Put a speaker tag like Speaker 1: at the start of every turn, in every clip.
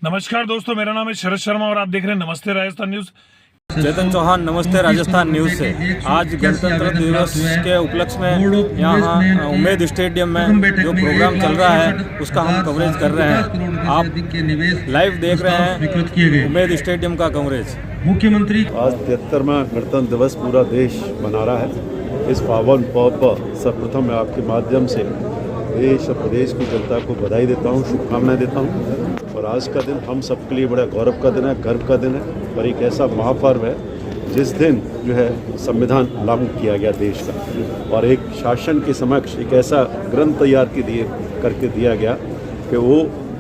Speaker 1: नमस्कार दोस्तों, मेरा नाम है शरद शर्मा और आप देख रहे हैं नमस्ते राजस्थान न्यूज़।
Speaker 2: चेतन चौहान, नमस्ते राजस्थान न्यूज़ से। आज गणतंत्र दिवस के उपलक्ष्य में यहाँ उम्मेद स्टेडियम में जो प्रोग्राम चल रहा है उसका हम कवरेज कर रहे हैं। आप लाइव देख रहे हैं उम्मेद स्टेडियम का कवरेज।
Speaker 3: मुख्यमंत्री आज 73वां गणतंत्र दिवस पूरा देश मना रहा है। इस पावन पर्व पर सर्वप्रथम मैं आपके माध्यम से देश और प्रदेश की जनता को बधाई देता हूँ, शुभकामनाएं देता हूँ। और आज का दिन हम सबके लिए बड़ा गौरव का दिन है, गर्व का दिन है और एक ऐसा महापर्व है जिस दिन जो है संविधान लागू किया गया देश का, और एक शासन के समक्ष एक ऐसा ग्रंथ तैयार करके दिया गया कि वो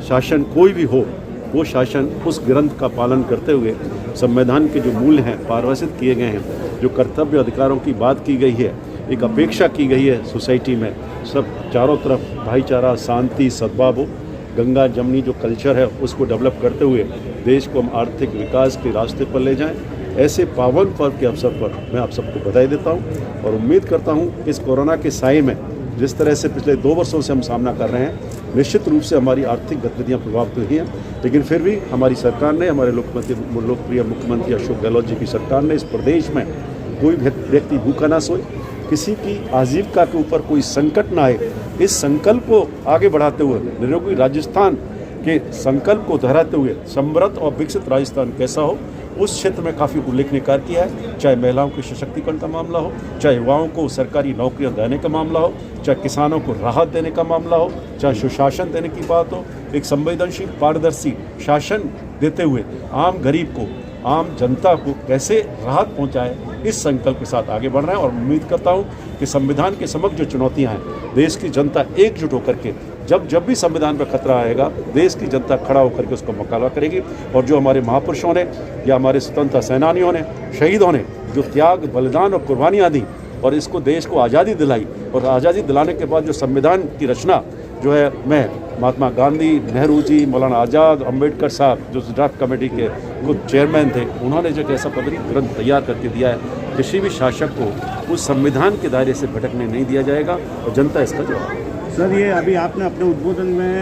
Speaker 3: शासन कोई भी हो, वो शासन उस ग्रंथ का पालन करते हुए संविधान के जो मूल्य हैं पारिभाषित किए गए हैं, जो कर्तव्य अधिकारों की बात की गई है, एक अपेक्षा की गई है सोसाइटी में, सब चारों तरफ भाईचारा, शांति, सद्भाव हो, गंगा जमनी जो कल्चर है उसको डेवलप करते हुए देश को हम आर्थिक विकास के रास्ते पर ले जाएं। ऐसे पावन पर्व के अवसर पर मैं आप सबको बधाई देता हूं और उम्मीद करता हूं इस कोरोना के साए में जिस तरह से पिछले 2 वर्षों से हम सामना कर रहे हैं, निश्चित रूप से हमारी आर्थिक गतिविधियाँ प्रभावित हुई हैं, लेकिन फिर भी हमारी सरकार ने, हमारे लोकप्रिय मुख्यमंत्री अशोक गहलोत जी की सरकार ने इस प्रदेश में कोई व्यक्ति भूखा ना सोए, किसी की आजीविका के ऊपर कोई संकट ना आए, इस संकल्प को आगे बढ़ाते हुए, निरोगी राजस्थान के संकल्प को दोहराते हुए समृद्ध और विकसित राजस्थान कैसा हो उस क्षेत्र में काफ़ी उल्लेखनीय कार्य किया है। चाहे महिलाओं के सशक्तिकरण का मामला हो, चाहे युवाओं को सरकारी नौकरियां देने का मामला हो, चाहे किसानों को राहत देने का मामला हो, चाहे सुशासन देने की बात हो, एक संवेदनशील पारदर्शी शासन देते हुए आम गरीब को, आम जनता को कैसे राहत पहुंचाए, इस संकल्प के साथ आगे बढ़ रहे हैं। और उम्मीद करता हूं कि संविधान के समक्ष जो चुनौतियां हैं, देश की जनता एकजुट होकर के जब भी संविधान पर खतरा आएगा, देश की जनता खड़ा होकर के उसका मुकाबला करेगी। और जो हमारे महापुरुषों ने या हमारे स्वतंत्रता सेनानियों ने, शहीदों ने जो त्याग, बलिदान और कुर्बानियाँ दी और इसको देश को आज़ादी दिलाई, और आज़ादी दिलाने के बाद जो संविधान की रचना जो है, मैं महात्मा गांधी, नेहरू जी, मौलाना आज़ाद, अम्बेडकर साहब जो ड्राफ्ट कमेटी के खुद चेयरमैन थे, उन्होंने जो ऐसा पदरी ग्रंथ तैयार करके दिया है, किसी भी शासक को उस संविधान के दायरे से भटकने नहीं दिया जाएगा और जनता इसका जवाब।
Speaker 4: सर, ये अभी आपने अपने उद्बोधन में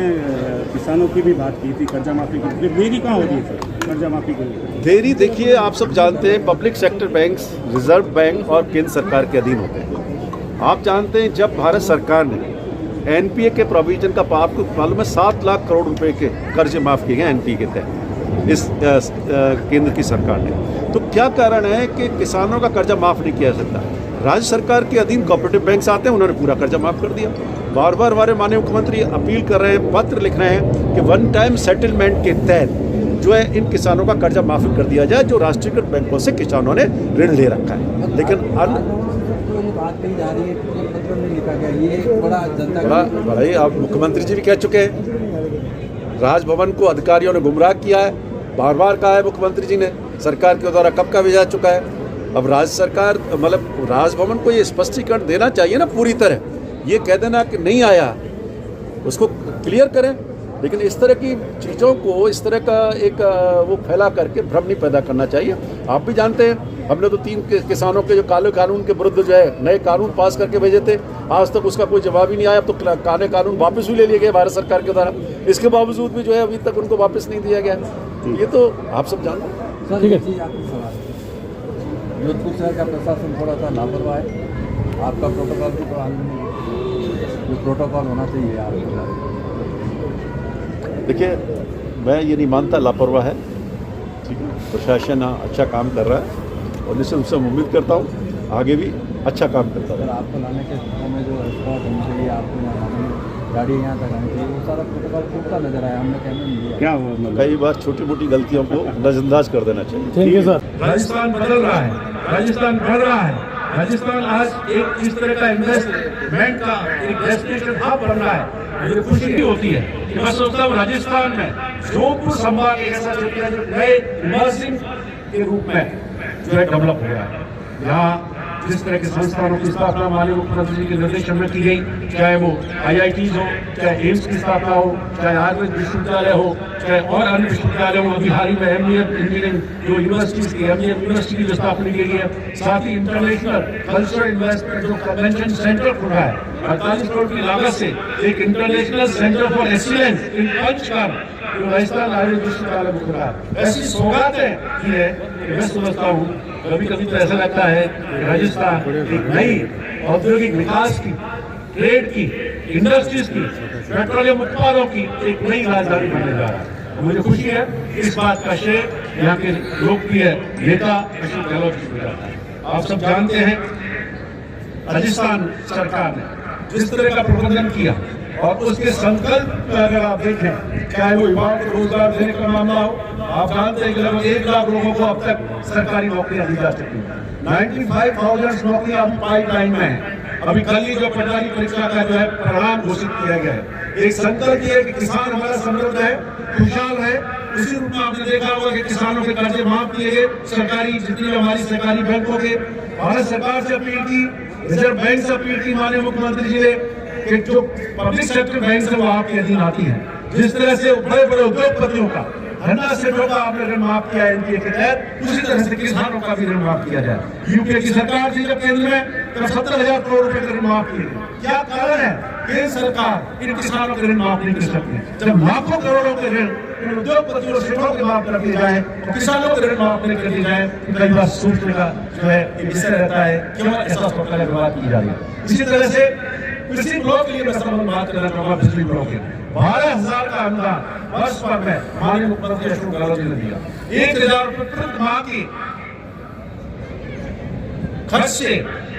Speaker 4: किसानों की भी बात की थी, कर्जा माफ़ी की, देरी कहाँ हो रही है सर कर्जा माफ़ी के लिए?
Speaker 3: देरी देखिए, आप सब जानते हैं public sector banks reserve bank और केंद्र सरकार के अधीन होते हैं। आप जानते हैं जब भारत सरकार ने एनपीए के प्रोविजन का, आपको मालूम है 7 लाख करोड़ रुपए के कर्ज माफ़ किए गए एनपीए के तहत इस केंद्र की सरकार ने, तो क्या कारण है कि किसानों का कर्जा माफ़ नहीं किया जा सकता? राज्य सरकार के अधीन कोऑपरेटिव बैंक्स आते हैं, उन्होंने पूरा कर्जा माफ़ कर दिया। बार बार हमारे माननीय मुख्यमंत्री अपील कर रहे हैं, पत्र लिख रहे हैं कि वन टाइम सेटलमेंट के तहत जो है इन किसानों का कर्जा माफ़ कर दिया जाए जो राष्ट्रीयकृत बैंकों से किसानों ने ऋण ले रखा है। लेकिन बड़ा आप मुख्यमंत्री जी भी कह चुके हैं, राजभवन को अधिकारियों ने गुमराह किया है, बार बार कहा है मुख्यमंत्री जी ने, सरकार के द्वारा कब का भेजा चुका है। अब राज्य सरकार मतलब राजभवन को ये स्पष्टीकरण देना चाहिए ना, पूरी तरह ये कह देना कि नहीं आया, उसको क्लियर करें। लेकिन इस तरह की चीज़ों को, इस तरह का एक वो फैला करके भ्रम नहीं पैदा करना चाहिए। आप भी जानते हैं, हमने तो 3 किसानों के जो काले कानून के विरुद्ध जो है नए कानून पास करके भेजे थे, आज तक उसका कोई जवाब ही नहीं आया। अब तो काले कानून वापस भी ले लिए गए भारत सरकार के द्वारा, इसके बावजूद भी जो है अभी तक उनको वापस नहीं दिया गया। ये तो आप सब जानते हैं।
Speaker 5: ठीक है। जोधपुर शहर का प्रशासन थोड़ा सा लापरवाह है, आपका प्रोटोकॉल भी तो जो प्रोटोकॉल होना चाहिए आपका।
Speaker 3: देखिए, मैं ये नहीं मानता लापरवाह है, ठीक है, प्रशासन अच्छा काम कर रहा है और निश्चित रूप से उम्मीद करता हूँ आगे भी अच्छा काम करता है।
Speaker 5: आपको लाने के समय जो स्पॉट होने के लिए आपको गाड़ी यहाँ तक आनी चाहिए, वो सारा प्रोटोकॉल टूटता नजर आया, हमने कहने नहीं दिया।
Speaker 4: क्या हुआ?
Speaker 3: कई बार छोटी मोटी गलतियों को नजरअंदाज कर देना चाहिए।
Speaker 4: ठीक है सर।
Speaker 1: राजस्थान बदल रहा है, राजस्थान बढ़ रहा है, राजस्थान आज एक इस तरह का इन्वेस्टमेंट का एक डेस्टिनेशन हब बन रहा है। मुझे खुशी होती है कि मैं सोचता हूँ राजस्थान में जोधपुर संभाग एक ऐसा क्षेत्र है जो नए इमर्सिंग के रूप में जो है डेवलप हो रहा है। यहाँ जिस तरह के संस्थानों की स्थापना माननीय मुख्यमंत्री जी के निर्देशन में की गई, चाहे वो IITs हो, चाहे एम्स की स्थापना हो, चाहे आयुर्वेद विश्वविद्यालय हो, चाहे और अन्य विश्वविद्यालय हो, अभी हाल ही में एमईएम इंजीनियरिंग जो यूनिवर्सिटीज की एमईएम यूनिवर्सिटी की स्थापना की गई है। साथ ही इंटरनेशनल कल्चरल इन्वेस्टमेंट जो कन्वेंशन सेंटर खुला है, 48 करोड़ की लागत से एक international centre for excellence in panchakarma जो राजस्थान आयुर्वेद विश्वविद्यालय को खुला है। ऐसी सौगातें की है कि मैं समझता हूँ कभी कभी तो ऐसा लगता है कि राजस्थान एक नई औद्योगिक विकास की, ट्रेड की, इंडस्ट्रीज की, पेट्रोलियम उत्पादों की एक नई राजधानी बनने जा रहा है। मुझे खुशी है, इस बात का श्रेय यहाँ के लोकप्रिय नेता अशोक गहलोत जी को जाता है। आप सब जानते हैं राजस्थान सरकार ने जिस तरह का प्रबंधन किया और उसके संकल्प अगर आप देखें, चाहे वो युवाओं को रोजगार देने का मामला हो, आप जानते हैं कि लगभग 1 लाख लोगों को अब तक सरकारी नौकरियां दी जा चुकी हैं। 95,000 नौकरियां अभी पाइपलाइन में है। अभी कल ही जो पटवारी परीक्षा का जो है परिणाम घोषित किया गया है। एक संकल्प ये है कि किसान हमारा समृद्ध है, खुशहाल है। उसी रूप में आपने देखा होगा कि किसानों के कर्जे माफ किए गए। सरकारी जितनी हमारी सरकारी बैंकों के भारत सरकार से अपील की, रिजर्व बैंक से अपील की माननीय मुख्यमंत्री जी ने कि जो पब्लिक सेक्टर बैंक है वो आपके अधीन आती है। जिस तरह से बड़े बड़े उद्योगपतियों का, धरना सेठों का आपने ऋण माफ किया एनपीए के तहत, उसी तरह से किसानों का भी ऋण माफ किया जाए। यूपीए की सरकार थी जब केंद्र में, तब 70,000 करोड़ रुपए का ऋण माफ किए। क्या कारण है? केंद्र सरकार इन किसानों के ऋण माफ नहीं कर सकती। जब लाखों करोड़ों के ऋण इन उद्योगपतियों सेठों के माफ कर दिए जाए और किसानों के ऋण माफ नहीं कर दिए जाए, कई बार सोचने का जो है विषय रहता है क्यों ऐसा सरकार बात की जा रही है। इसी तरह से कृषि ब्लॉक के लिए मैं सब बात करना चाहूंगा। बिजली ब्लॉक के 12,000 का अनुदान वर्ष भर में माननीय मुख्यमंत्री अशोक गहलोत जी ने दिया। 1,000 रुपए प्रति माह की खर्च से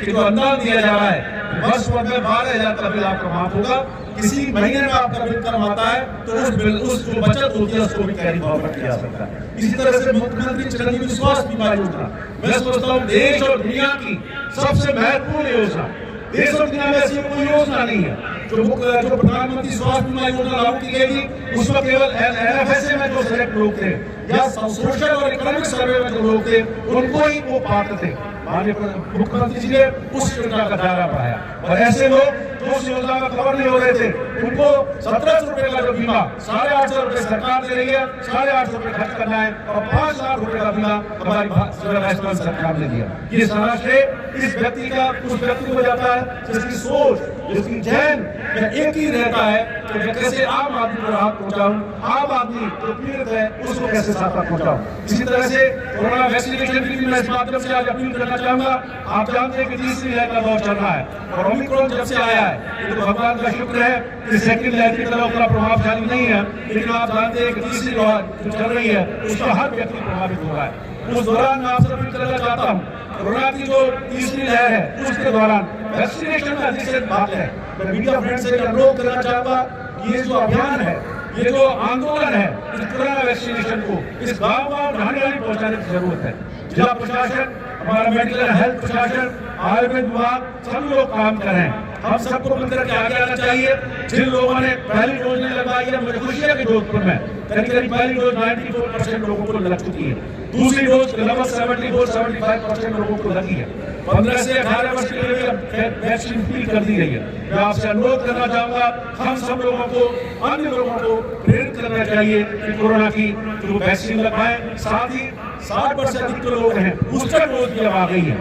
Speaker 1: जो अनुदान दिया जा रहा है, वर्ष भर में 12,000 का बिल आपका माफ होगा। किसी महीने में आपका बिल कम आता है तो उस बिल, उस जो बचत होती है उसको भी कैरी फॉरवर्ड किया जा सकता है। इसी तरह से मुख्यमंत्री चिरंजीवी स्वास्थ्य बीमा योजना, मैं समझता हूँ देश और दुनिया की सबसे महत्वपूर्ण योजना। देश और दुनिया में ऐसी कोई योजना नहीं है जो प्रधानमंत्री स्वास्थ्य बीमा योजना लागू की गई थी। उसमें केवल एनएफएसए में जो सेलेक्ट लोग थे या सोशल और इकोनॉमिक सर्वे में जो लोग थे उनको ही वो पात्र थे। माननीय मुख्यमंत्री जी ने उस योजना का दायरा बढ़ाया और ऐसे लोग जो उस योजना में कवर नहीं हो रहे थे उनको 1,700 रुपए का जो बीमा 850 रुपए सरकार दे रही है, 850 रुपए खर्च करना है और 5 लाख रुपए का बीमा हमारी राजस्थान सरकार ने दिया। ये सारा श्रेय इस व्यक्ति का उस व्यक्ति को जाता है जिसकी सोच, जिसकी जहन में एक ही रहता है कि मैं कैसे आम आदमी को राहत पहुंचाऊं, आम आदमी जो पीड़ित है उसको कैसे साथ पहुंचाऊं। इसी तरह से कोरोना वैक्सीनेशन की भी मैं इस माध्यम से आज अपील करना चाहूंगा। आप जानते हैं कि तीसरी लहर का दौर चल रहा है और ओमिक्रॉन जब से आया है ये तो भगवान का शुक्र है कि सेकंड लहर की तरह उतना प्रभावशाली नहीं है, लेकिन आप जानते हैं कि तीसरी लहर जो चल रही है उसका हर व्यक्ति प्रभावित हो रहा है। उस दौरान मैं आपसे अपील करना चाहता हूँ, कोरोना की जो तीसरी लहर है उसके दौरान वैक्सीनेशन का जिससे बात है, मैं मीडिया फ्रेंड से अनुरोध करना चाहूंगा कि ये जो अभियान है, ये जो आंदोलन है, इस कोरोना वैक्सीनेशन को इस गाँव-गाँव ढाणी पहुंचाने की जरूरत है। जिला प्रशासन, हमारा मेडिकल हेल्थ प्रशासन, आयुर्वेद विभाग, सब लोग काम कर रहे हैं। हम सबको मिलकर के आगे आना चाहिए। जिन लोगों ने पहली डोज नहीं लगवाई है, मुझे खुशी है कि जोधपुर में करीब पहली डोज 94% लोगों को लग चुकी है। दूसरी डोज लगभग 75% लोगों को लगी है। 15 से 18 वर्ष के लिए वैक्सीन फ्री कर दी गई है। मैं आपसे अनुरोध करना चाहूंगा, हम सब लोगों को, अन्य लोगों को प्रेरित करना चाहिए कि कोरोना की जो वैक्सीन लगवाएं। साथ ही 60 वर्ष से अधिक जो लोग हैं बूस्टर डोज भी अब आ गई है।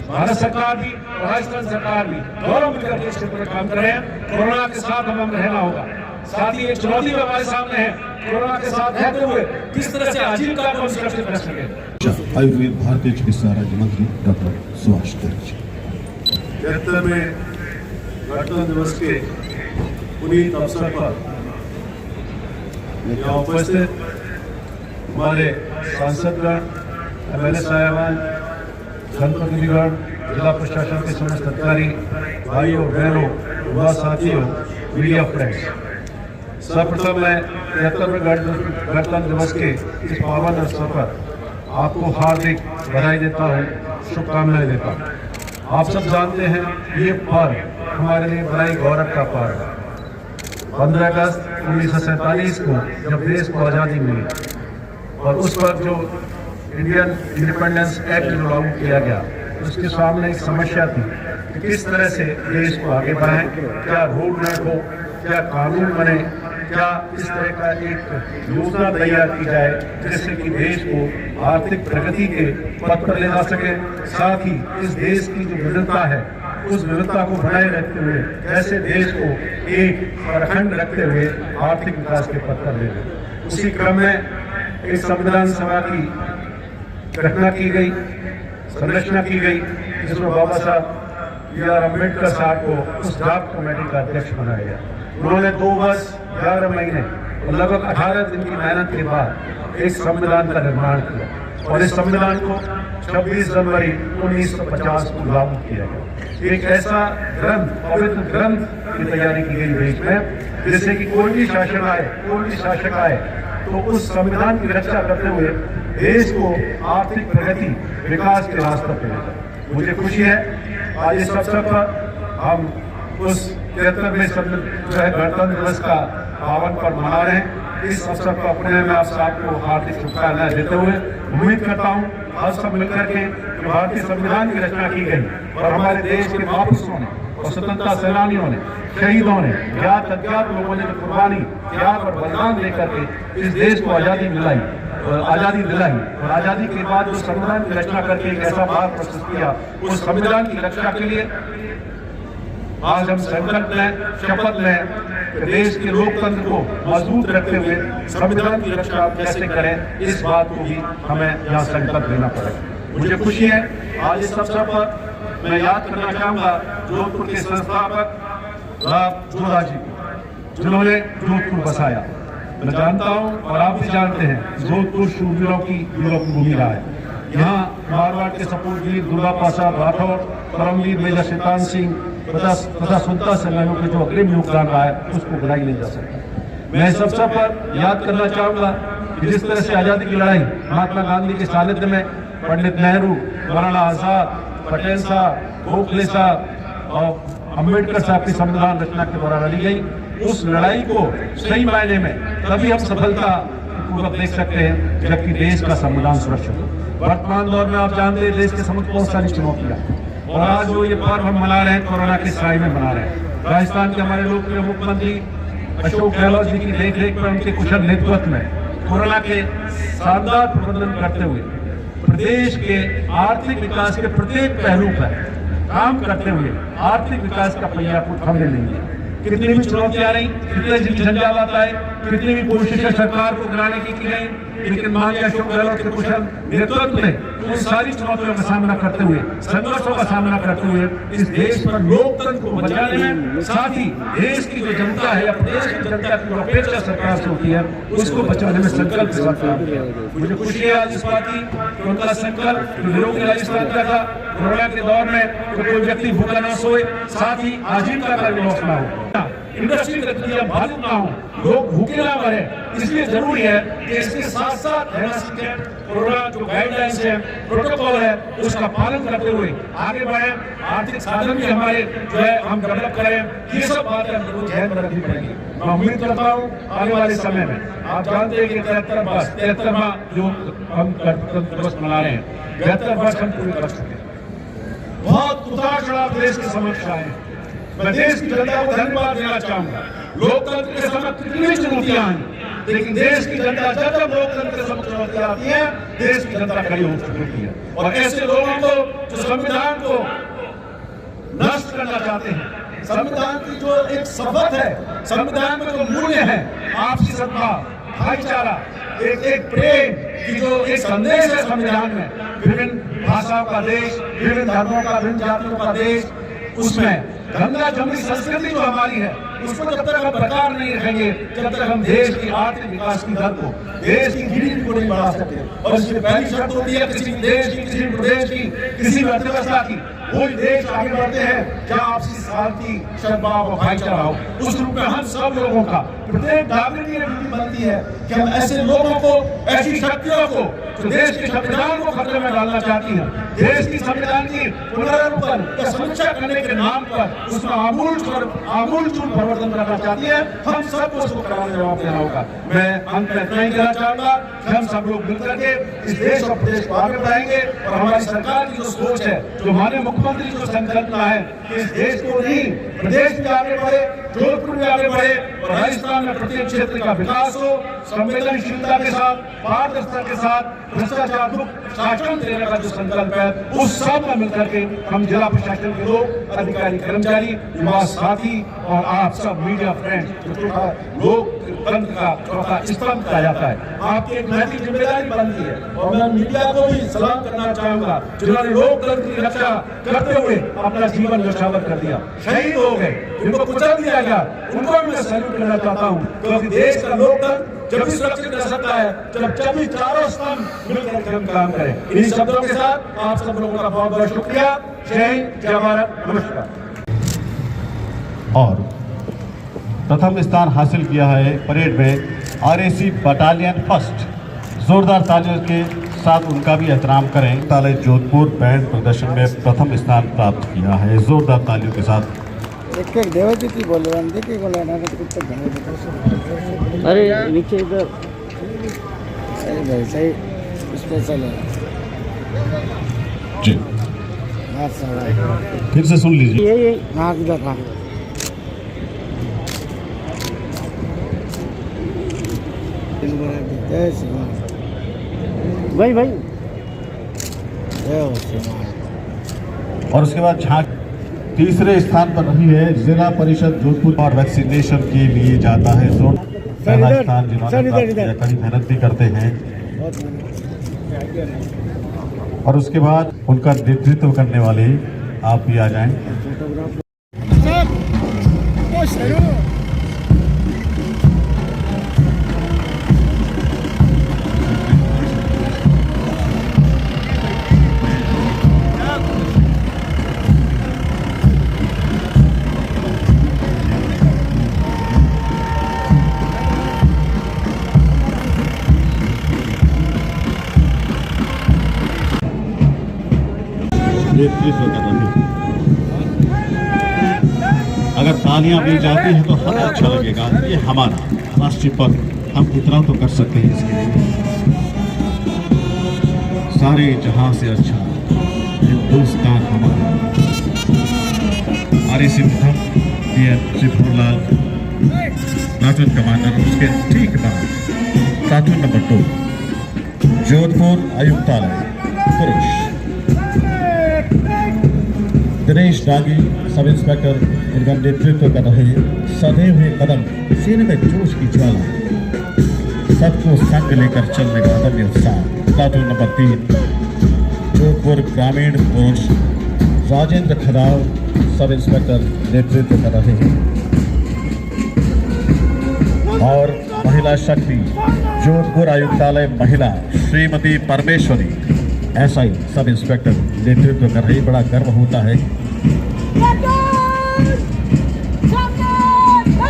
Speaker 1: भारत सरकार भी और राजस्थान सरकार भी दोनों मिलकर के इस क्षेत्र में काम कर रहे हैं। कोरोना के साथ हमें रहना होगा। साथ ही एक चुनौती हमारे सामने है, कोरोना के साथ रहते हुए किस तरह से आजीविका को सुरक्षित रख सके।
Speaker 6: आयुर्वेद भारतीय चिकित्सा राज्य मंत्री डॉक्टर सुभाष गर्ग जी।
Speaker 3: 73वें गणतंत्र दिवस के पुनीत अवसर पर यहाँ उपस्थित हमारे सांसदगण, एमएलए साहिबान, जनप्रतिनिधिगण, जिला प्रशासन के समस्त अधिकारी, भाइयों बहनों, युवा साथियों, मीडिया फ्रेंड्स, सर्वप्रथम मैं 73वें गणतंत्र दिवस के इस पावन अवसर पर आपको हार्दिक बधाई देता हूँ, शुभकामनाएं देता हूँ। आप सब जानते हैं ये पर्व हमारे लिए बड़ा ही गौरव का पर्व है। 15 अगस्त 1947 को जब देश को आज़ादी मिली और उस पर जो इंडियन इंडिपेंडेंस एक्ट जो लागू किया गया, उसके सामने एक समस्या थी कि किस तरह से देश को आगे बढ़ाएं, क्या रोड मैप हो, क्या कानून बने, क्या इस तरह का एक योजना तैयार की जाए जिससे कि देश को आर्थिक प्रगति के पथ पर ले जा सके। साथ ही इस देश की जो विविधता है उस विविधता को बनाए रखते हुए कैसे देश को एक अखंड रखते हुए आर्थिक विकास के पथ पर ले जाए।
Speaker 1: उसी क्रम में एक संविधान सभा की घटना की गई, संरचना की गई, जिसमें बाबा साहब B.R. अम्बेडकर साहब को उस ड्राफ्ट कमेटी का अध्यक्ष बनाया गया। उन्होंने 2 वर्ष 11 महीने और लगभग 18 दिन की मेहनत के बाद एक संविधान का निर्माण किया और इस संविधान को 26 जनवरी 1950 को लागू किया गया। एक ऐसा ग्रंथ, पवित्र ग्रंथ की तैयारी की गई देश में, जिससे कि कोई भी शासक आए तो उस संविधान की रक्षा करते हुए देश को आर्थिक प्रगति, विकास के रास्ते पर लेकर। मुझे खुशी है आज इस अवसर पर हम उस 73वें जो है गणतंत्र दिवस का पावन पर्व मना रहे हैं। इस अवसर पर अपने में आप सबको हार्दिक शुभकामनाएं देते हुए उम्मीद करता हूँ आज सब मिलकर के भारतीय संविधान की रचना की गई और हमारे देश के महापुरुषों ने और स्वतंत्रता सेनानियों ने, शहीदों ने, ज्ञात अज्ञात लोगों ने कुर्बानी, त्याग और बलिदान देकर के इस देश को आज़ादी दिलाई और आज़ादी के बाद जो संविधान की रचना करके एक ऐसा भाव प्रस्तुत किया, उस संविधान की रक्षा के लिए आज हम संकल्प लें, शपथ लें कि देश के लोकतंत्र को मजबूत रखते हुए संविधान की रक्षा कैसे करें, इस बात को भी हमें यहाँ संकल्प लेना पड़ेगा। मुझे खुशी है आज इस अवसर पर मैं याद करना चाहूंगा जोधपुर के संस्थापक राव जोधा जी, जिन्होंने जोधपुर बसाया। मैं जानता हूं और आप भी जानते हैं जोधपुर शूरवीरों की भूमि रहा है। यहाँ मारवाड़ के सपूतवीर दुर्गा प्रसाद राठौर, परमवीर मेजर शैतान सिंह तथा स्वतंत्रता सेनानियों के जो अग्रिम योगदान रहा है उसको भुलाई नहीं जा सकता। मैं इस अवसर पर याद करना चाहूंगा कि जिस तरह से आजादी की लड़ाई महात्मा गांधी के सानिध्य में पंडित नेहरू, मौलाना आजाद, पटेल साहब, गोखले साहब और अम्बेडकर साहब की संविधान रचना के दौरान लड़ी गई, उस लड़ाई को सही मायने में तभी हम सफलता पूर्वक देख सकते हैं जबकि देश का संविधान सुरक्षित हो। वर्तमान दौर में आप जानते हैं देश के समक्ष बहुत सारी चुनौतियां और आज जो ये पर्व हम मना रहे हैं कोरोना की साई में मना रहे हैं। राजस्थान के हमारे लोकप्रिय मुख्यमंत्री अशोक गहलोत जी की देखरेख में, उनके कुशल नेतृत्व में कोरोना के शानदार प्रबंधन करते हुए प्रदेश के आर्थिक विकास के प्रत्येक पहलू पर काम करते हुए आर्थिक विकास का पहिया को थमने नहीं दिया। कितनी भी चुनौतियां रही, कितने झंझावात आए, कितनी भी कोशिशें सरकार को गिराने की गई, लेकिन माननीय अशोक गहलोत के कुशल नेतृत्व ने उन सारी चुनौतियों का सामना करते हुए, संघर्षों का सामना करते हुए इस देश पर लोकतंत्र को बचाने में, साथ ही देश की जो जनता है, प्रदेश की जनता की अपेक्षा सरकार से होती है, उसको बचाने में संकल्प के साथ काम किया। मुझे खुशी है आज इस बात की उनका संकल्प निरोगी राजस्थान का था। कोरोना के दौर में कोई व्यक्ति भूखा ना सोए, साथ ही आजीविका का लॉस ना हो, इंडस्ट्री गतिविधियां बाधित ना हो, लोग भूखे ना मरे। इसलिए जरूरी है कि इसके साथ साथ रहना सीखें, कोरोना जो गाइडलाइंस है, प्रोटोकॉल है, उसका पालन करते हुए आगे बढ़े। आर्थिक साधन भी हमारे जो है हम डेवलप करें, ये सब बातें हमको ध्यान में रखनी पड़ेगी। मैं उम्मीद करता हूँ आने वाले समय में आप जानते हैं कि 73वां जो हम गणतंत्र दिवस मना रहे हैं, 72 वर्ष हम पूरे कर चुके हैं। बहुत उतार चढ़ाव देश के समक्ष आए हैं। मैं देश की जनता को धन्यवाद देना चाहूंगा। लोकतंत्र के समक्ष कितनी चुनौतियां आई, लेकिन देश की जनता जब लोकतंत्र के समक्ष चुनौतियां आती है, देश की जनता खड़ी हो चुकी है। और ऐसे लोगों को जो संविधान को नष्ट करना चाहते हैं, संविधान की जो एक शपथ है, संविधान में जो मूल्य है, आपसी सद्भाव, भाईचारा, एक प्रेम की जो एक संदेश है संविधान में, विभिन्न भाषाओं का देश, विभिन्न धर्मों का, विभिन्न जातियों का देश, उसमें गंगा जमुनी संस्कृति जो हमारी है, उसको जब तक हम प्रकार नहीं रखेंगे, जब तक हम देश की आर्थिक विकास की दर को, देश की जीडीपी को नहीं बढ़ा सकते। और इसमें पहली शर्त होती है किसी देश की, किसी प्रदेश की, किसी अर्थव्यवस्था की, कोई देश आगे बढ़ते हैं क्या आपसी शांति, सद्भाव और भाईचारा हो। उस रूप में हम सब लोगों का, प्रत्येक नागरिक की ड्यूटी बनती है कि हम ऐसे लोगों को, ऐसी शक्तियों को जो देश के संविधान को खतरे में डालना चाहती है, देश की संविधान की पुनर्विलोकन या समीक्षा करने के नाम पर उसमें आमूलचूल परिवर्तन करना चाहती है, हम सबको उसको कराने जवाब देना होगा। मैं अंत में इतना ही कहना चाहूंगा कि हम सब लोग मिलकर के इस देश और प्रदेश को आगे बढ़ाएंगे और हमारी सरकार की जो सोच है, जो हमारे मुख्यमंत्री की जो संकल्पना है कि इस देश को नहीं प्रदेश भी आगे बढ़े, जोधपुर भी आगे बढ़े और राजस्थान में प्रत्येक क्षेत्र का विकास हो, संवेदनशीलता के साथ, पारदर्शिता के साथ, भ्रष्टाचार मुक्त शासन देने का जो संकल्प है, उस सब में मिलकर के हम जिला प्रशासन के लोग, अधिकारी, कर्मचारी, युवा साथी और आप सब मीडिया फ्रेंड लोकतंत्र का चौथा स्तंभ कहा जाता है, आपकी एक नैतिक जिम्मेदारी बनती है। और मैं मीडिया को भी सलाम करना चाहूंगा जिन्होंने लोकतंत्र की रक्षा करते हुए अपना जीवन न्यौछावर कर दिया, शहीद हो गए, जिनको कुचल दिया गया, उनको भी मैं सैल्यूट करना चाहता हूं, क्योंकि देश का लोकतंत्र जब भी सुरक्षित रह सकता है जब भी चारों स्तंभ मिलकर हम काम करें। इन्हीं शब्दों के साथ आप सब लोगों का बहुत बहुत शुक्रिया। जय हिंद, जय भारत, नमस्कार।
Speaker 3: और प्रथम स्थान हासिल किया है परेड में RAC बटालियन फर्स्ट, जोरदार तालियों के साथ उनका भी एहतराम करें। ताले जोधपुर बैंड प्रदर्शन में प्रथम स्थान प्राप्त किया है, जोरदार तालियों के साथ।
Speaker 7: एक देवाजी की बोल रहा है कि बोला ना तो कुछ अरे नीचे इधर सही भाई सही स्पेशल है
Speaker 3: जी,
Speaker 7: हाँ सारा
Speaker 3: फिर से सुन लीजिए।
Speaker 7: ये हाँ किधर हाँ भाई भाई
Speaker 3: और उसके बाद झांक तीसरे स्थान पर रही है जिला परिषद जोधपुर और वैक्सीनेशन के लिए जाता है जोन पहला स्थान, जिन्होंने प्राप्त किया, कड़ी मेहनत भी करते हैं। और उसके बाद उनका नेतृत्व करने वाले आप भी आ जाएं। नेतृत्व कर रहे हैं। अगर तालियां मिल जाती हैं तो हमें अच्छा लगेगा। ये हमारा राष्ट्रीय पर्व, हम इतना तो कर सकते हैं इसके लिए। सारे जहां से अच्छा हिंदुस्तान हमारा। RAC प्रथम DN त्रिपुरलाल प्लाटून कमांडर, उसके ठीक बाद प्लाटून नंबर 2 जोधपुर आयुक्तालय पुरुष दिनेश डागी सब इंस्पेक्टर, इनका नेतृत्व कर रहे हैं। सदैव हुए कदम, सीने में जोश की ज्वाला, सबको संग लेकर चलने का अदम्य उत्साह। प्लाटून नंबर 3 जोधपुर ग्रामीण पुरुष राजेंद्र खदाव सब इंस्पेक्टर नेतृत्व कर रहे हैं। और महिला शक्ति जोधपुर आयुक्तालय महिला श्रीमती परमेश्वरी SI सब इंस्पेक्टर नेतृत्व कर रही। बड़ा गर्व होता है।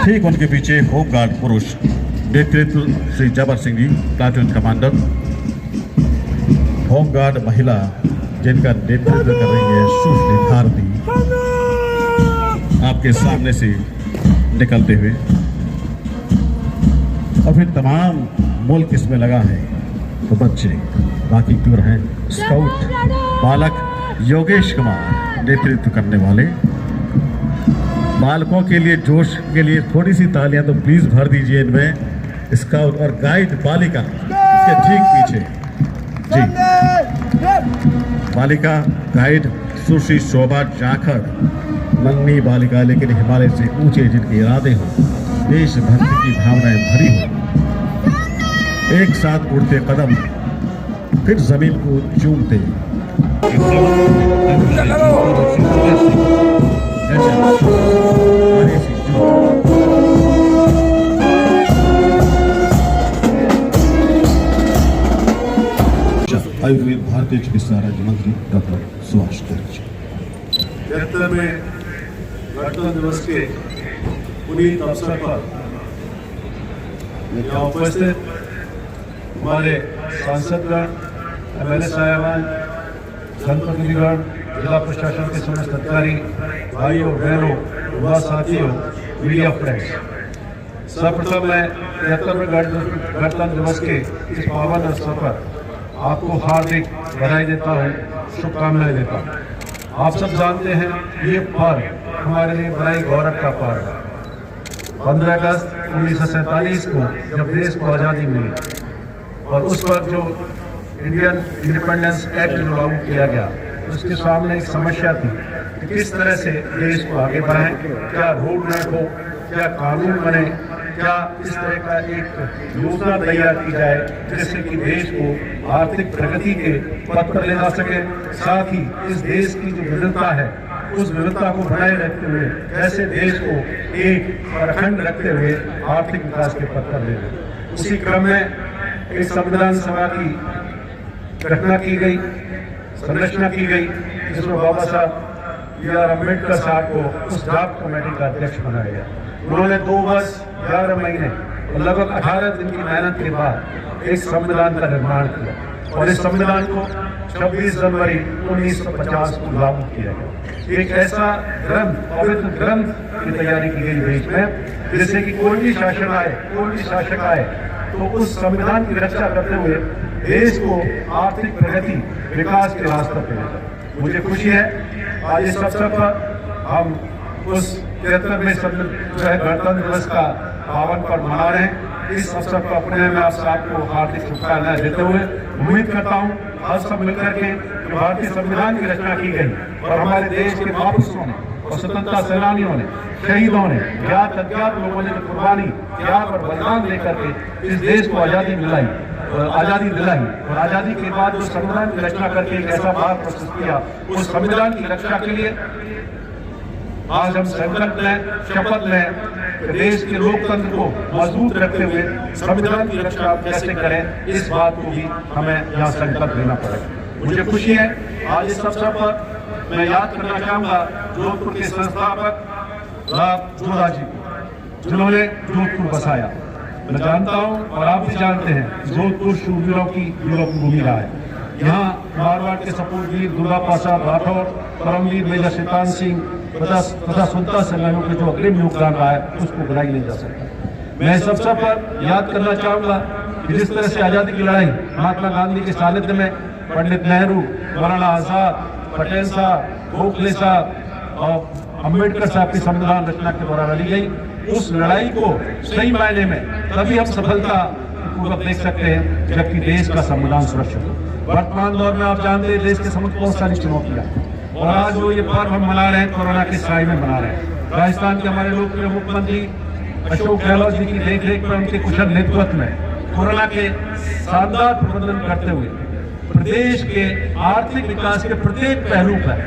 Speaker 3: ठीक उनके पीछे होमगार्ड पुरुष नेतृत्व श्री जबर Singh ji platoon commander. Home guard महिला जिनका नेतृत्व कर रही है सुश्री भारती, आपके सामने से निकलते हुए। और फिर तमाम मुल्क इसमें लगा है, तो बच्चे बाकी क्यों हैं। स्काउट बालक योगेश कुमार नेतृत्व करने वाले। बालकों के लिए जोश के लिए थोड़ी सी तालियां तो प्लीज भर दीजिए इनमें। स्काउट और गाइड बालिका इसके ठीक पीछे जी, बालिका गाइड सुश्री शोभा जाखड़, नन्ही बालिका लेकिन हिमालय से ऊंचे जिनके इरादे हो, देशभक्ति की भावनाएं भरी हो, एक साथ उड़ते कदम फिर जमीन को चूमते। आयुर्वेद भारतीय चिकित्सा राज्य मंत्री डॉक्टर सुभाष गर्ग।
Speaker 1: 73वें गणतंत्र दिवस के पुनीत अवसर पर यहाँ उपस्थित हमारे सांसदगण, MLA साहिबान, जनप्रतिनिधिगण, जिला प्रशासन के समस्त अधिकारी, भाइयों बहनों, युवा साथियों, मीडिया फ्रेंड्स, सर्वप्रथम मैं 73वें गणतंत्र दिवस के इस पावन अवसर पर आपको हार्दिक बधाई देता हूँ, शुभकामनाएं देता हूँ। आप सब जानते हैं ये पर्व हमारे लिए बड़ा ही गौरव का पर्व है। 15 अगस्त 1947 को जब देश को आज़ादी मिली और उस वक्त जो इंडियन इंडिपेंडेंस एक्ट जो लागू किया गया, उसके सामने एक समस्या थी कि किस तरह से देश को आगे बढ़ाएं, क्या रोड मैप हो, क्या कानून बने, क्या इस तरह का एक योजना तैयार की जाए जिससे कि देश को आर्थिक प्रगति के पथ पर ले जा सके, साथ ही इस देश की जो विविधता है उस विविधता को बनाए रखते हुए कैसे देश को एक अखंड रखते हुए आर्थिक विकास के पथ पर ले जाए। उसी क्रम में एक संविधान सभा की घटना की गई, संरचना की गई, जिसमें बाबा साहब B.R. अम्बेडकर साहब को उस ड्राफ्ट कमेटी का अध्यक्ष बनाया गया। उन्होंने 2 वर्ष 11 महीने और लगभग 18 दिन की मेहनत के बाद एक संविधान का निर्माण किया और इस संविधान को 26 जनवरी 1950 को लागू किया गया। एक ऐसा ग्रंथ, पवित्र ग्रंथ की तैयारी की गई देश में, जिससे कि कोई भी शासन आए, कोई भी शासक आए तो उस संविधान की रक्षा करते हुए देश को आर्थिक प्रगति, विकास के रास्ते पर ले जाए। मुझे खुशी है आज इस अवसर पर हम उस 73वें जो है गणतंत्र दिवस का पावन पर्व मना रहे हैं। इस अवसर पर अपने में आप सबको हार्दिक शुभकामनाएं देते हुए उम्मीद करता हूँ आज सब मिलकर के भारतीय संविधान की रचना की गई और हमारे देश के बापूसों ने और स्वतंत्रता सेनानियों ने, शहीदों ने, ज्ञात अज्ञात लोगों ने कुर्बानी, त्याग और बलिदान देकर के इस देश को आज़ादी दिलाई और आज़ादी के बाद जो संविधान की रचना करके एक ऐसा मार्ग प्रस्तुत किया, उस संविधान की रक्षा के लिए आज हम संकल्प लें, शपथ लें कि देश के लोकतंत्र को मजबूत रखते हुए संविधान की रक्षा कैसे करें, इस बात को भी हमें यहाँ संकल्प लेना पड़ेगा। मुझे खुशी है आज इस अवसर पर मैं याद करना चाहूंगा जोधपुर के संस्थापक जोधा जी को, जिन्होंने जोधपुर बसाया। मैं जानता हूं और आप भी जानते हैं जोधपुर शूरवीरों की भूमि रहा है। यहाँ मारवाड़ के सपूतवीर दुर्गा प्रसाद राठौर, परमवीर मेजर शैतान सिंह तथा स्वतंत्रता सेनानियों के जो अग्रिम योगदान रहा है उसको भुलाई नहीं जा सकता। मैं इस अवसर पर याद करना चाहूंगा कि जिस तरह से आज़ादी की लड़ाई महात्मा गांधी के सानिध्य में पंडित नेहरू, मौलाना आजाद, पटेल साहब, गोखले साहब और अम्बेडकर साहब की संविधान रचना के दौरान लड़ी गई, उस लड़ाई को सही मायने में तभी हम सफलता पूर्वक देख सकते हैं जबकि देश का संविधान सुरक्षित हो। वर्तमान दौर में आप जानते हैं देश के सम्मुख बहुत सारी चुनौतियां और आज जो ये पर्व हम मना रहे हैं कोरोना के साए में मना रहे हैं। राजस्थान के हमारे लोकप्रिय मुख्यमंत्री अशोक गहलोत जी की देखरेख में, उनके कुशल नेतृत्व में कोरोना के शानदार प्रबंधन करते हुए प्रदेश के आर्थिक विकास के प्रत्येक पहलू पर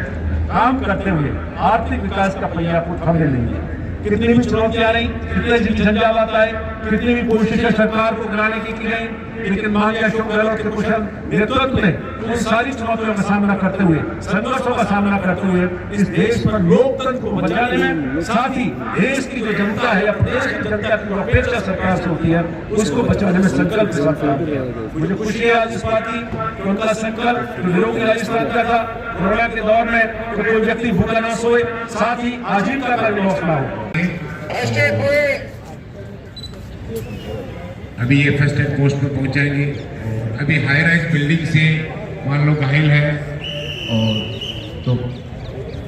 Speaker 1: काम करते हुए आर्थिक विकास का पहिया को थामे लेंगे। कितनी भी चुनौतियां रही, कितने भी झंझावात आए, कितनी भी कोशिशें सरकार को कराने की गई, लेकिन माननीय अशोक गहलोत के कुशल नेतृत्व में उन सारी चुनौतियों का सामना करते हुए, संघर्षों का सामना करते हुए इस देश पर लोकतंत्र को बचाने में, साथ ही देश की जो जनता है या प्रदेश की जनता की अपेक्षा सरकार से होती है उसको बचाने में संकल्प के साथ काम किया। मुझे खुशी है आज इस बात की कि उनका संकल्प जो निरोगी राजस्थान का था, कोरोना के दौर में कोई व्यक्ति भूखा ना सोए, साथ ही आजीविका का लॉस ना हो।
Speaker 8: अभी ये फर्स्ट एड पोस्ट पर पहुंचाएंगे। अभी हाई राइज बिल्डिंग से मान लो घायल है और तो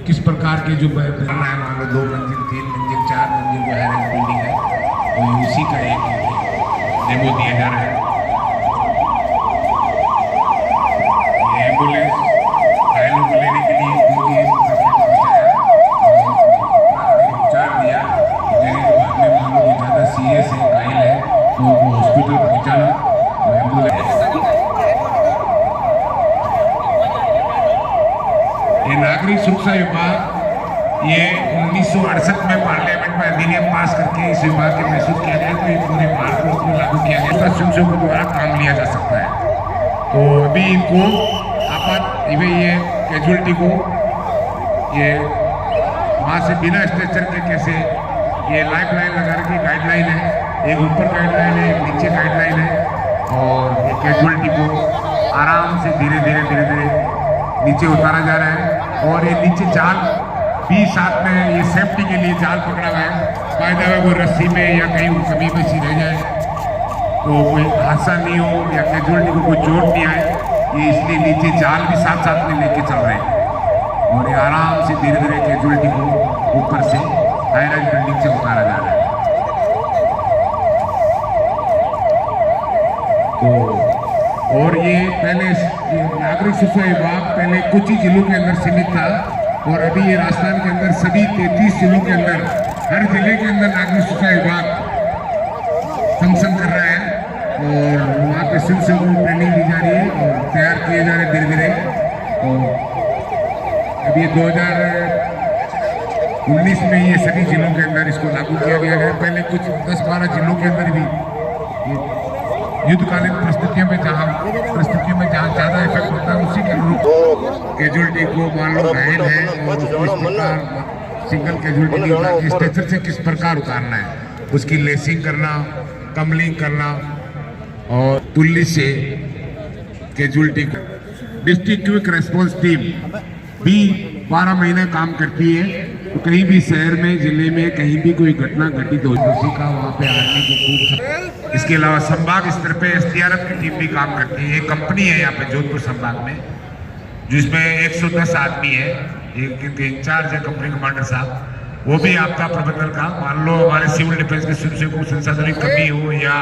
Speaker 8: किस प्रकार के जो बनना है, मान लो 2 मंजिल, 3 मंजिल, 4 मंजिल जो हाई राइज बिल्डिंग है तो उसी का एक डेमो दिया जा रहा है। ये एम्बुलेंस घायलों को लेने के लिए उपचार दिया, देने के बाद में मान लो कि ज़्यादा सीरियस है, घायल है तो उनको हॉस्पिटल पहुँचाना। ये नागरिक सुरक्षा विभाग ये 1968 में पार्लियामेंट में अधिनियम पास करके इस विभाग के महसूस किया गया, तो ये पूरे भारतवर्ष में लागू किया गया। स्वयंसेवकों के द्वारा काम लिया जा सकता है। तो अभी इनको ये कैजुअलिटी को ये वहाँ से बिना स्ट्रेचर के कैसे ये लाइफ लाइन लगा के गाइडलाइन है, एक ऊपर गाइडलाइन है, एक नीचे गाइडलाइन है और ये कैजुअलिटी को आराम से धीरे धीरे नीचे उतारा जा रहा है। और ये नीचे जाल भी साथ में ये सेफ्टी के लिए जाल पकड़ा हुआ है, फायदा है वो रस्सी में या कहीं कभी बची रह जाए तो कोई हादसा नहीं हो या कैजुअलिटी को कोई चोट नहीं आए, ये इसलिए नीचे जाल भी साथ में लेके चल रहे हैं। और ये आराम से धीरे धीरे कैजुअलिटी को ऊपर से हाई राइज बिल्डिंग से उतारा जा रहा है। तो और ये पहले नागरिक शिक्षा विभाग पहले कुछ ही जिलों के अंदर सीमित था और अभी ये राजस्थान के अंदर सभी 33 जिलों के अंदर हर जिले के अंदर नागरिक शिक्षा विभाग फंक्शन कर रहा है और वहाँ पे शिव से ट्रेनिंग दी जा रही है और तैयार किए जा रहे हैं धीरे धीरे। और अभी 2019 में ये सभी जिलों के अंदर इसको लागू किया गया है। पहले कुछ 10-12 जिलों के अंदर भी युद्धकालीन परिस्थितियों में जहाँ ज़्यादा इफेक्ट होता है उसी के अनुरूप कैजुअलिटी को मान लो घायल है और उसको इस प्रकार सिंगल कैजुअलिटी स्ट्रेचर से किस प्रकार उतारना है, उसकी लेसिंग करना, कमलिंग करना और पुलिस से कैजुअलिटी को। डिस्ट्रिक्ट क्विक रेस्पॉन्स टीम भी 12 महीने काम करती है। तो कहीं भी शहर में, जिले में कहीं भी कोई घटना घटित हो उसी का वहाँ पे आर्मी को खूब। इसके अलावा संभाग स्तर पे SDRF की टीम भी काम करती है। एक कंपनी है यहाँ पे जोधपुर संभाग में जिसमें 110 आदमी है, एक इंचार्ज है कंपनी कमांडर साहब। वो भी आपदा प्रबंधन का, मान लो हमारे सिविल डिफेंस के स्वयंसेवकों को संसाधन की कमी हो या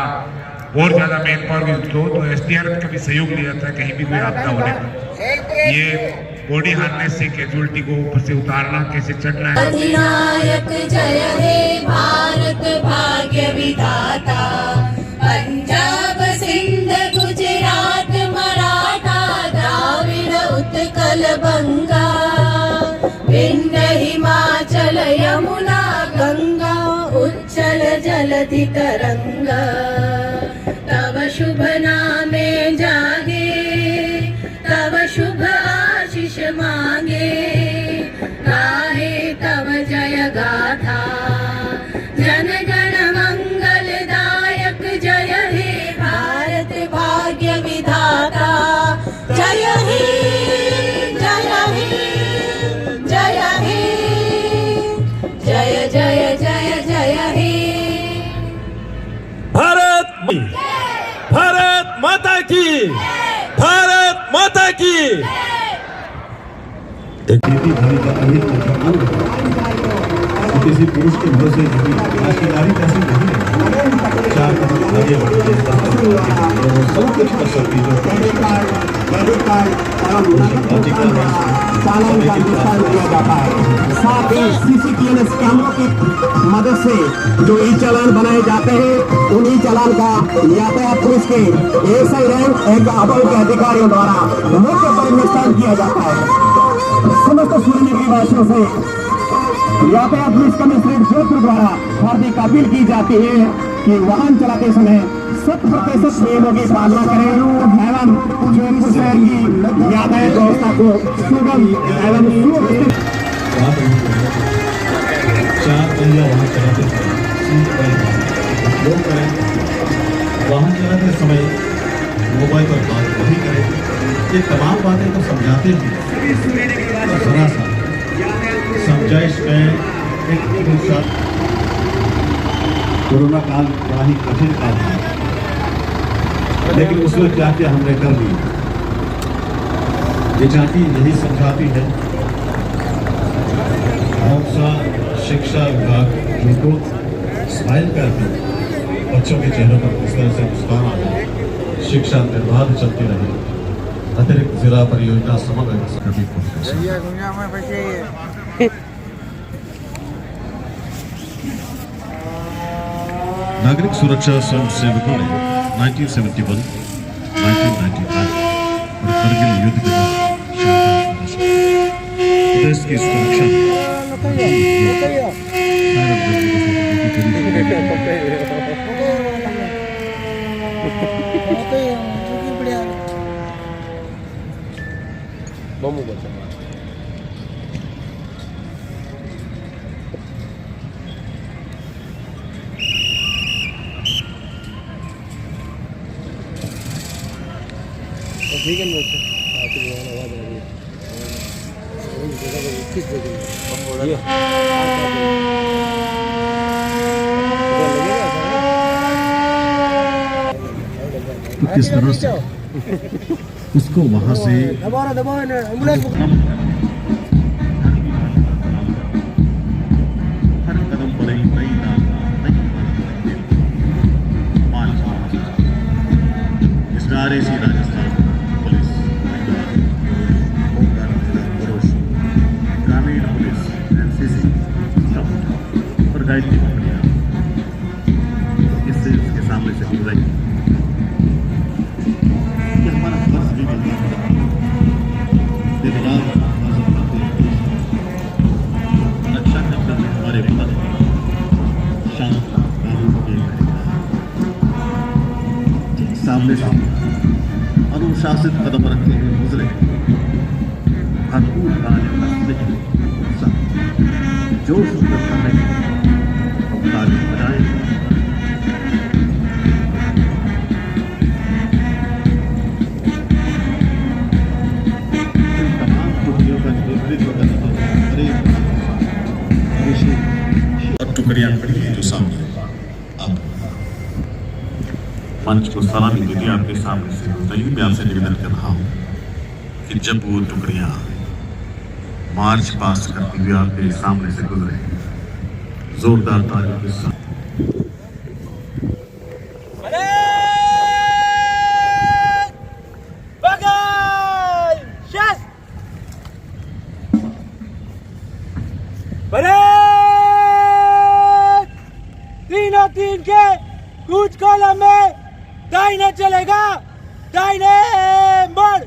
Speaker 8: और ज्यादा मैन पावर की जरूरत हो तो SDRF का भी सहयोग लिया जाता है कहीं भी कोई आपदा होने पर। ये बॉडी हार्नेस से कैजुअलिटी को ऊपर से उतारना, कैसे चढ़ना है।
Speaker 9: अधिनायक जय हे भारत भाग्य विधाता, पंजाब सिंध गुजरात मराठा द्राविड़ उत्कल बंगा, विंध्य हिमाचल यमुना गंगा, उच्चल जलधि तरंगा, तव शुभ नामे जागे, तव शुभ आशीष मांगे, गाहे तव जय गाथा, जन गण मंगलदायक जय हे भारत भाग्य विधाता, जय हे जय हे जय हे जय जय जय जय हे।
Speaker 2: भारत माता की, भारत माता की।
Speaker 6: खेती भूमि का अधिक अंग किसी पुरुष के भरोसे जुड़ी राशेदारी कैसे नहीं है। 4 कदम आगे बढ़ते सब कुछ कर सकती
Speaker 10: साथ ही CCTV कैमरों की मदद से जो ई चालान बनाए जाते हैं उन ई चालान का यातायात पुलिस के ASI रैंक एक अबल के अधिकारियों द्वारा मौके पर निष्पादन किया जाता है। समस्त सूर्य वासियों से यातायात पुलिस कमिश्नरेट जोधपुर द्वारा हार्दिक अपील की जाती है कि वाहन चलाते समय 100% नियमों की पालना करें एवं जोधपुर शहर की यातायात व्यवस्था को सुगम एवं सुव्यवस्थित।
Speaker 6: 4 पहिया वाहन चलाते समय उपयोग करें। वाहन चलाते समय मोबाइल पर बात नहीं करें। ये तमाम बातें तो समझाते हैं, जरा सा समझाइश में एक कोरोना काल बड़ा ही कठिन काल था, लेकिन उसमें क्या क्या हमने कर लिया। ये झांकी यही समझाती है शिक्षा विभाग जिनको स्माइल करके बच्चों के चेहरों पर किस तरह से मुस्कान आ जाए, शिक्षा निर्बाध चलती रहे। अतिरिक्त जिला परियोजना समग्र नागरिक सुरक्षा स्वयं सेवकों ने 1971, 1999 और करगिल युद्ध के बाद देश की सुरक्षा
Speaker 7: ठीक है बच्चे आवाज आ रही है
Speaker 6: तो किस तरह से उसको वहां से प्यारी सी राजस्थान पुलिस, पुरुष, ग्रामीण पुलिस, एनसीसी और गाइड की कंपनियाँ इससे इसके सामने से गुजराई। ये हमारा फर्ज भी बनता है दिन रात रक्षा करते हुए हमारे वतन शांत कानून के सामने से अनुशासित कदम रखते हुए गुजरे। भरपूर कार्य करने के जोश करने और कार्य बनाए। तमाम टुकड़ियों का नेतृत्व करने के और टुकड़ियां खड़ी हैं जो सामने अब मंच को सलामी देती आपके सामने से गुजरी। मैं आपसे निवेदन कर रहा हूँ कि जब वो टुकड़ियां मार्च पास करती हुई आपके सामने से गुजरे, जोरदार तालियों के साथ
Speaker 7: तीनों तीन के कूच कॉलम में दाहिने चलेगा, दाहिने मोड़।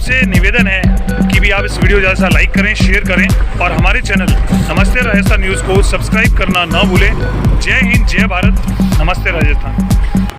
Speaker 11: आपसे निवेदन है कि भी आप इस वीडियो ज़्यादा से लाइक करें, शेयर करें और हमारे चैनल नमस्ते राजस्थान न्यूज़ को सब्सक्राइब करना ना भूलें। जय हिंद, जय भारत, नमस्ते राजस्थान।